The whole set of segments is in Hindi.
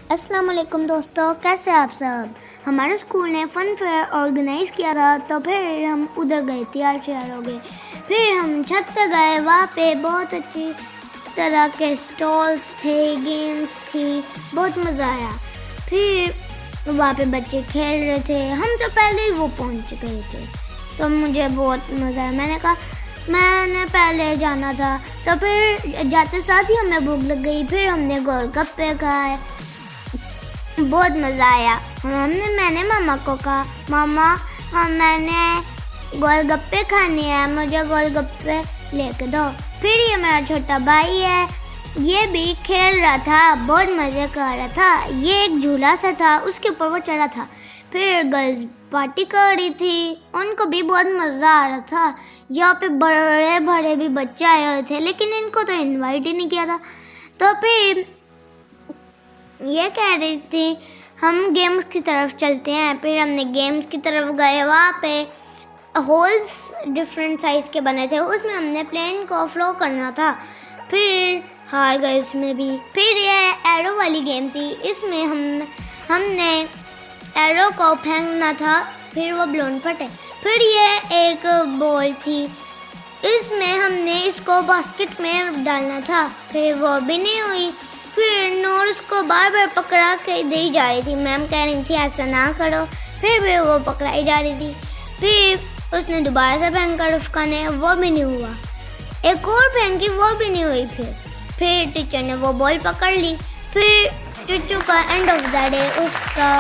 अस्सलाम वालेकुम दोस्तों, कैसे आप सब। हमारे स्कूल ने फ़न फेयर ऑर्गेनाइज़ किया था, तो फिर हम उधर गए, तैयार श्यार हो गए। फिर हम छत पे गए, वहाँ पे बहुत अच्छी तरह के स्टॉल्स थे, गेम्स थी, बहुत मज़ा आया। फिर वहाँ पे बच्चे खेल रहे थे, हम तो पहले ही वो पहुँच गए थे, तो मुझे बहुत मज़ा आया। मैंने पहले जाना था, तो फिर जाते साथ ही हमें भूख लग गई। फिर हमने गोलगप्पे खाए, बहुत मज़ा आया। मैंने मामा को कहा, मामा मैंने गोलगप्पे खाने हैं, मुझे गोलगप्पे लेके दो। फिर ये मेरा छोटा भाई है, ये भी खेल रहा था, बहुत मज़े कर रहा था। ये एक झूला सा था, उसके ऊपर वो चढ़ा था। फिर गर्ल्स पार्टी कर रही थी, उनको भी बहुत मज़ा आ रहा था। यहाँ पे बड़े बड़े भी बच्चे आए हुए थे, लेकिन इनको तो इनवाइट ही नहीं किया था। तो फिर ये कह रही थी हम गेम्स की तरफ चलते हैं। फिर हमने गेम्स की तरफ गए, वहाँ पे होल्स डिफरेंट साइज़ के बने थे, उसमें हमने प्लेन को फ्लो करना था। फिर हार गए उसमें भी। फिर ये एरो वाली गेम थी, इसमें हमने एरो को फेंकना था, फिर वो बलून फटे। फिर ये एक बॉल थी, इसमें हमने इसको बास्केट में डालना था, फिर वो भी नहीं हुई। फिर नूर उसको बार बार पकड़ा के दी जा रही थी, मैम कह रही थी ऐसा ना करो, फिर भी वो पकड़ाई जा रही थी। फिर उसने दोबारा से फेंका रुफ़्का ने, वो भी नहीं हुआ। एक और फेंकी, वो भी नहीं हुई। फिर टीचर ने वो बॉल पकड़ ली। फिर चुच्चू का एंड ऑफ द डे उसका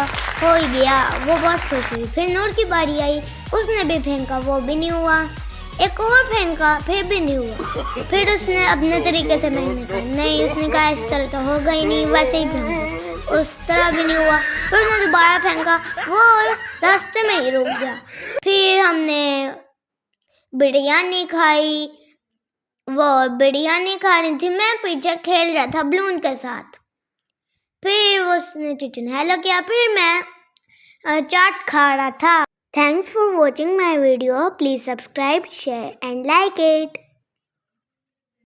हो ही गया, वो बहुत खुश हुई। फिर नूर की बारी आई, उसने भी फेंका, वो भी नहीं हुआ। एक और फेंका, फिर भी नहीं हुआ। फिर उसने अपने तरीके से मेहनत की, नहीं उसने कहा इस तरह तो होगा ही नहीं, वैसे ही फेंका, उस तरह भी नहीं हुआ। फिर उसने दोबारा फेंका, वो रास्ते में ही रुक गया। फिर हमने बिरयानी खाई, वो बिरयानी खा रही थी, मैं पीछे खेल रहा था बलून के साथ। फिर उसने टीचर ने हेलो किया, फिर मैं चाट खा रहा था। Thanks for watching my video. Please subscribe, share and like it.